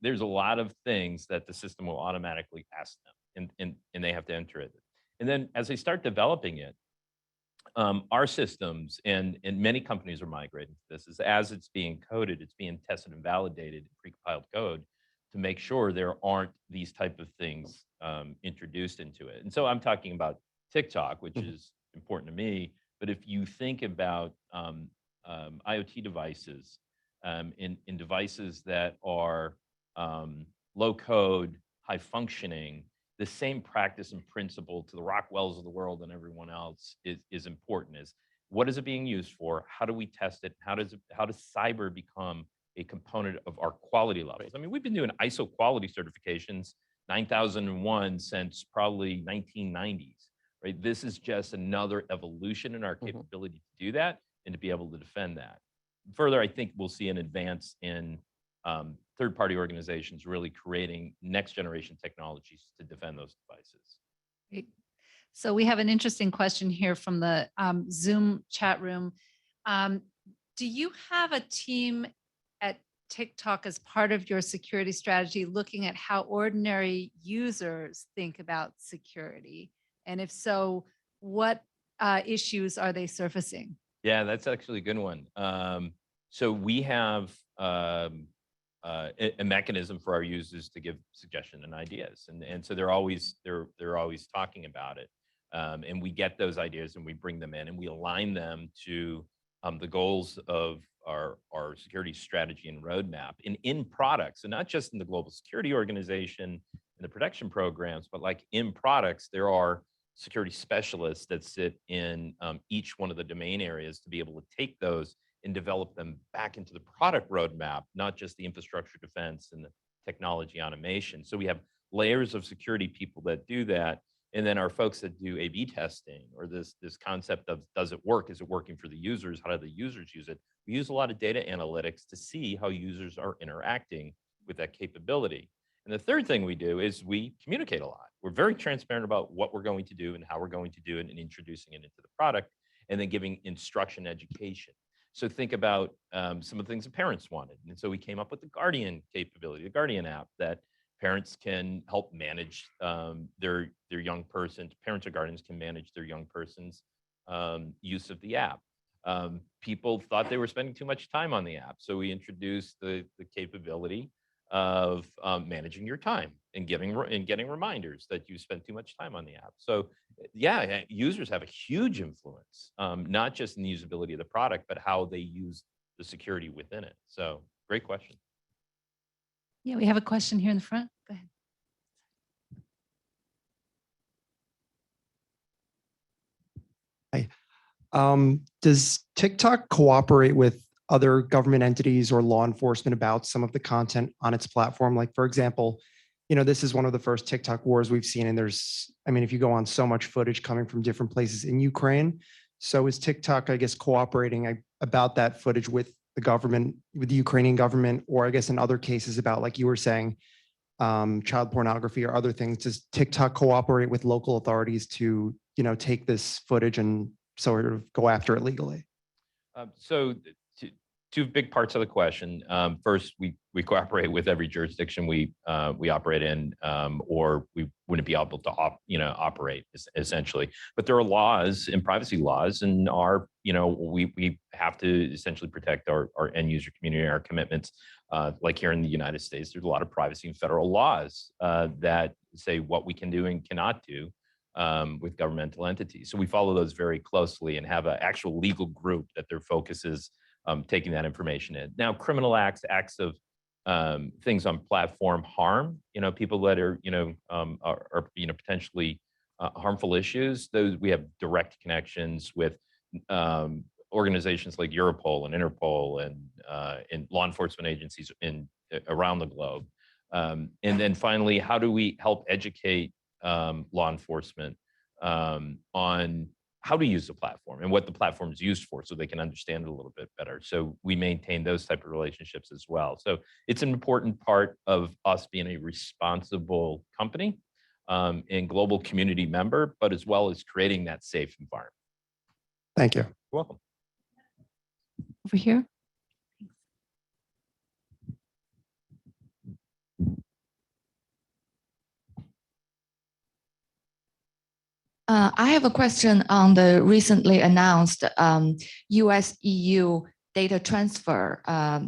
S2: There's a lot of things that the system will automatically ask them, and they have to enter it. And then as they start developing it, our systems and many companies are migrating to this, is as it's being coded, it's being tested and validated in precompiled code to make sure there aren't these type of things introduced into it. And so I'm talking about TikTok, which is important to me, but if you think about IoT devices, in devices that are low code, high functioning, the same practice and principle to the Rockwells of the world and everyone else is important. Is what is it being used for? How do we test it? How does cyber become a component of our quality levels? I mean, we've been doing ISO quality certifications 9001 since probably 1990s, right? This is just another evolution in our capability to do that and to be able to defend that. Further, I think we'll see an advance in third-party organizations really creating next-generation technologies to defend those devices.
S1: Great. So we have an interesting question here from the Zoom chat room. Do you have a team at TikTok as part of your security strategy looking at how ordinary users think about security? And if so, what issues are they surfacing?
S2: Yeah, that's actually a good one. So we have a mechanism for our users to give suggestion and ideas, and so they're always talking about it, and we get those ideas and we bring them in and we align them to the goals of our security strategy and roadmap in products, and not just in the global security organization and the protection programs, but like in products, there are security specialists that sit in each one of the domain areas to be able to take those and develop them back into the product roadmap, not just the infrastructure defense and the technology automation. So we have layers of security people that do that. And then our folks that do A/B testing, or this concept of, does it work? Is it working for the users? How do the users use it? We use a lot of data analytics to see how users are interacting with that capability. And the third thing we do is we communicate a lot. We're very transparent about what we're going to do and how we're going to do it, and introducing it into the product, and then giving instruction education. So think about some of the things that parents wanted. And so we came up with the Guardian capability, the Guardian app, that parents can help manage their young person. Parents or guardians can manage their young person's use of the app. People thought they were spending too much time on the app, so we introduced the capability of managing your time and getting reminders that you spent too much time on the app. So yeah, users have a huge influence, not just in the usability of the product, but how they use the security within it. So great question.
S1: Yeah, we have a question here in the front. Go ahead.
S6: Hi. Does TikTok cooperate with other government entities or law enforcement about some of the content on its platform? Like, for example, this is one of the first TikTok wars we've seen. And if you go on, so much footage coming from different places in Ukraine. So is TikTok, I guess, cooperating about that footage with the government, with the Ukrainian government, or I guess in other cases about, like you were saying, child pornography or other things? Does TikTok cooperate with local authorities to, take this footage and sort of go after it legally?
S2: So two big parts of the question. First, we cooperate with every jurisdiction we operate in, or we wouldn't be able to operate essentially. But there are laws and privacy laws, and we have to essentially protect our end user community, our commitments. Like here in the United States, there's a lot of privacy and federal laws that say what we can do and cannot do with governmental entities. So we follow those very closely and have an actual legal group that their focus is taking that information in. Now, criminal acts of things on platform harm, people that are, potentially harmful issues. Those, we have direct connections with organizations like Europol and Interpol and law enforcement agencies around the globe. And then finally, how do we help educate law enforcement on how to use the platform and what the platform is used for, so they can understand it a little bit better. So we maintain those type of relationships as well. So it's an important part of us being a responsible company and global community member, but as well as creating that safe environment.
S6: Thank you.
S2: You're welcome.
S1: Over here.
S7: I have a question on the recently announced US-EU data transfer. I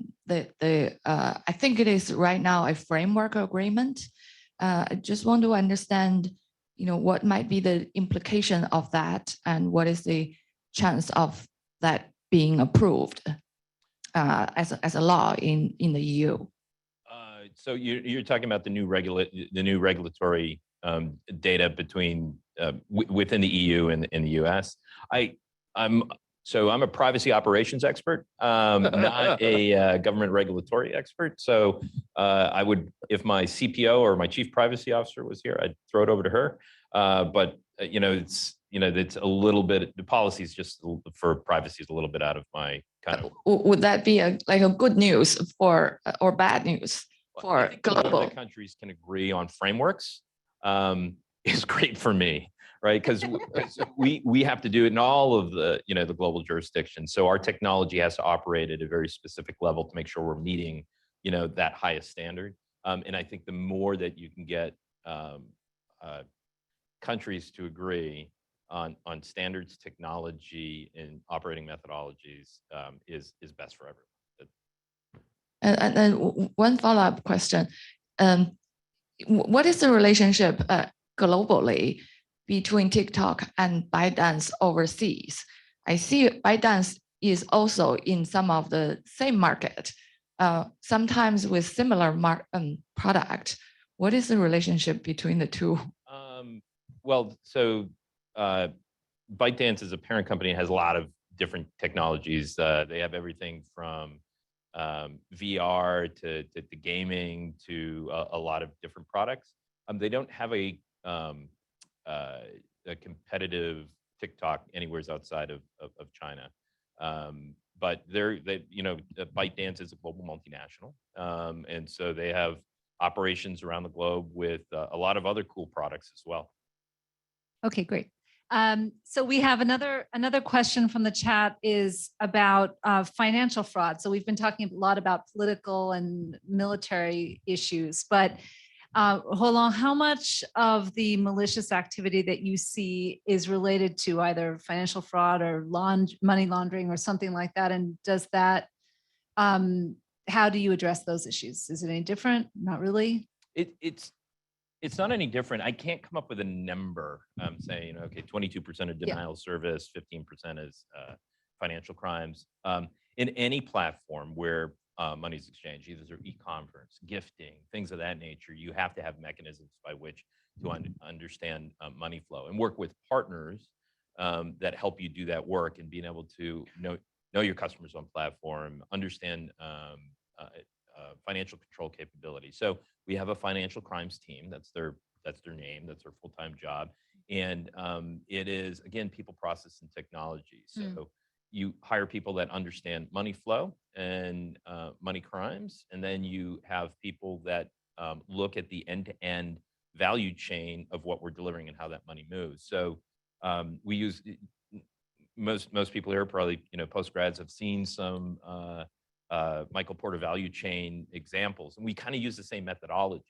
S7: think it is right now a framework agreement. I just want to understand, what might be the implication of that, and what is the chance of that being approved as a law in the EU?
S2: So you're talking about the new regulatory data between within the EU and the US. I'm a privacy operations expert, not a government regulatory expert. So I would, if my CPO or my chief privacy officer was here, I'd throw it over to her. But it's a little bit, the policies just for privacy is a little bit out of my kind of.
S7: Would that be a good news or bad news for global?
S2: The countries can agree on frameworks is great for me, right? Because we have to do it in all of the the global jurisdictions. So our technology has to operate at a very specific level to make sure we're meeting that highest standard. And I think the more that you can get countries to agree on standards, technology, and operating methodologies is best for everyone.
S7: And then one follow-up question. What is the relationship globally between TikTok and ByteDance overseas? I see ByteDance is also in some of the same market, sometimes with similar product. What is the relationship between the two?
S2: Well, so ByteDance is a parent company, has a lot of different technologies. They have everything from VR to gaming to a lot of different products. They don't have a competitive TikTok anywhere outside of China. But ByteDance is a global multinational. And so they have operations around the globe with a lot of other cool products as well.
S1: Okay, great. So we have another question from the chat is about financial fraud. So we've been talking a lot about political and military issues, but Roland, how much of the malicious activity that you see is related to either financial fraud or money laundering or something like that? And does that, how do you address those issues? Is it any different? Not really.
S2: It's not any different. I can't come up with a number saying, okay, 22% of denial of service, 15% is financial crimes. In any platform where money is exchanged, either through e-commerce, gifting, things of that nature, you have to have mechanisms by which to understand money flow and work with partners that help you do that work, and being able to know your customers on platform, understand financial control capability. So we have a financial crimes team. That's their name. That's their full-time job. And it is, again, people, process, and technology. So you hire people that understand money flow and money crimes. And then you have people that look at the end-to-end value chain of what we're delivering and how that money moves. So we use, most people here probably, post-grads have seen some Michael Porter value chain examples. And we kind of use the same methodology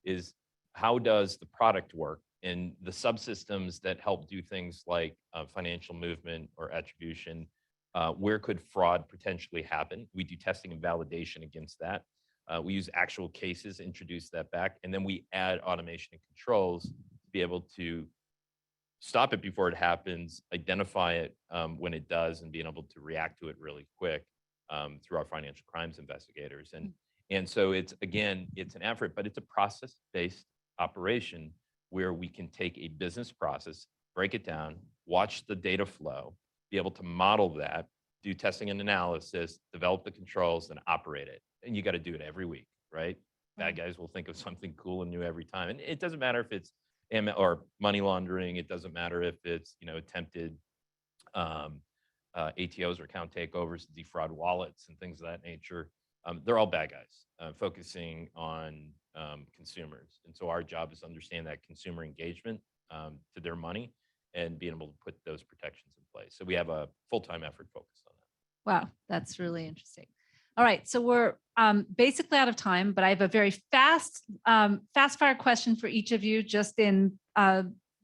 S2: is how does the product work, and the subsystems that help do things like financial movement or attribution, where could fraud potentially happen? We do testing and validation against that. We use actual cases, introduce that back, and then we add automation and controls to be able to stop it before it happens, identify it when it does, and being able to react to it really quick through our financial crimes investigators. And so it's an effort, but it's a process-based operation where we can take a business process, break it down, watch the data flow, be able to model that, do testing and analysis, develop the controls, and operate it. And you got to do it every week, right? Bad guys will think of something cool and new every time. And it doesn't matter if it's or money laundering. It doesn't matter if it's, attempted ATOs or account takeovers to defraud wallets and things of that nature. They're all bad guys focusing on consumers. And so our job is to understand that consumer engagement to their money and being able to put those protections in place. So we have a full-time effort focused on that.
S1: Wow, that's really interesting. All right, so we're basically out of time, but I have a very fast fire question for each of you, just in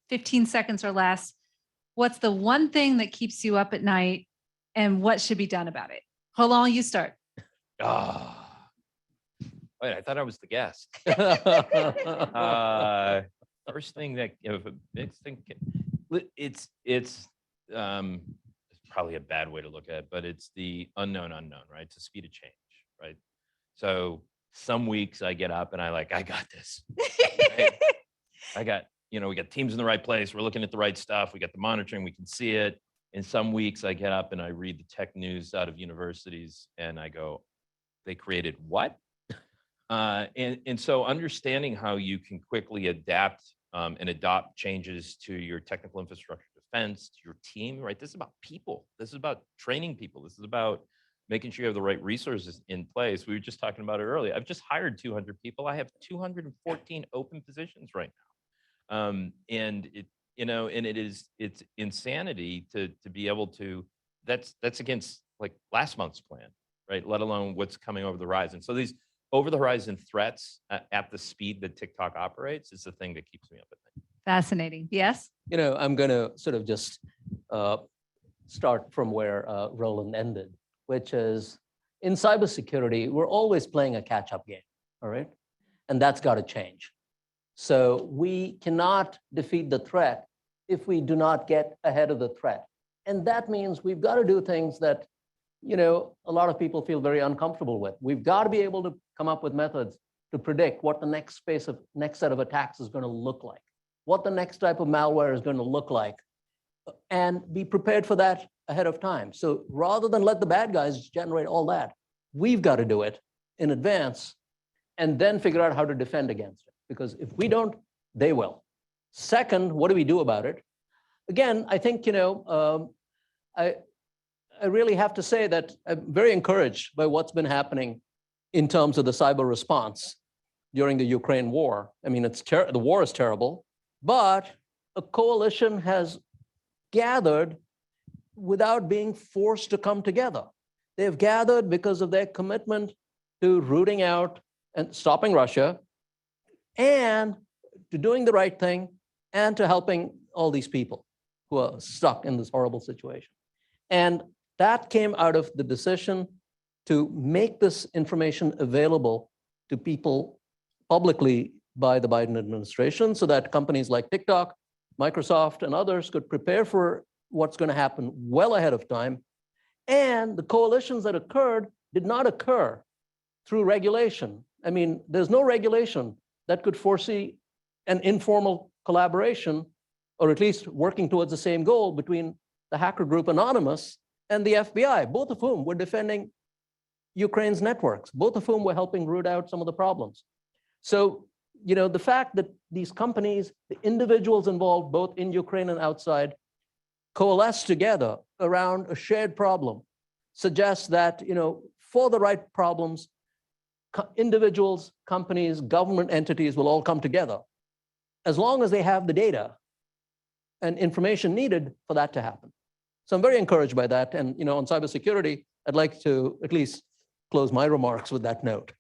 S1: 15 seconds or less. What's the one thing that keeps you up at night, and what should be done about it? Roland, you start.
S2: Wait, I thought I was the guest. First thing that, big thing, it's probably a bad way to look at it, but it's the unknown, right? It's the speed of change, right? So some weeks I get up and I got this. Right? I got, we got teams in the right place. We're looking at the right stuff. We got the monitoring. We can see it. And some weeks I get up and I read the tech news out of universities and I go, they created what? And so understanding how you can quickly adapt and adopt changes to your technical infrastructure defense, to your team, right? This is about people. This is about training people. This is about making sure you have the right resources in place. We were just talking about it earlier. I've just hired 200 people. I have 214 open positions right now. And it's insanity to be able to, that's against like last month's plan, right? Let alone what's coming over the horizon. So these over the horizon threats at the speed that TikTok operates is the thing that keeps me up at night.
S1: Fascinating. Yes?
S3: I'm going to sort of just start from where Roland ended, which is in cybersecurity, we're always playing a catch-up game, all right? And that's got to change. So we cannot defeat the threat if we do not get ahead of the threat. And that means we've got to do things that a lot of people feel very uncomfortable with. We've got to be able to come up with methods to predict what the next set of attacks is going to look like, what the next type of malware is going to look like, and be prepared for that ahead of time. So rather than let the bad guys generate all that, we've got to do it in advance and then figure out how to defend against it. Because if we don't, they will. Second, what do we do about it? Again, I think, I really have to say that I'm very encouraged by what's been happening in terms of the cyber response during the Ukraine war. I mean, the war is terrible, but a coalition has gathered without being forced to come together. They've gathered because of their commitment to rooting out and stopping Russia, and to doing the right thing, and to helping all these people who are stuck in this horrible situation. And that came out of the decision to make this information available to people publicly by the Biden administration, so that companies like TikTok, Microsoft, and others could prepare for what's going to happen well ahead of time. And the coalitions that occurred did not occur through regulation. I mean, there's no regulation that could foresee an informal collaboration, or at least working towards the same goal, between the hacker group Anonymous and the FBI, both of whom were defending Ukraine's networks, both of whom were helping root out some of the problems. So, the fact that these companies, the individuals involved, both in Ukraine and outside, coalesce together around a shared problem suggests that, for the right problems, individuals, companies, government entities will all come together, as long as they have the data and information needed for that to happen. So I'm very encouraged by that. And, on cybersecurity, I'd like to at least close my remarks with that note.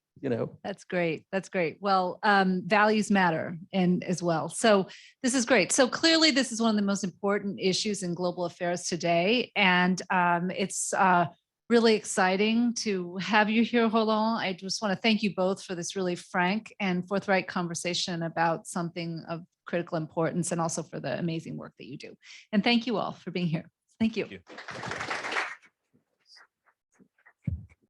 S1: That's great. That's great. Well, values matter and as well. So this is great. So clearly this is one of the most important issues in global affairs today. And it's really exciting to have you here, Roland. I just want to thank you both for this really frank and forthright conversation about something of critical importance, and also for the amazing work that you do. And thank you all for being here. Thank you.
S2: Thank you.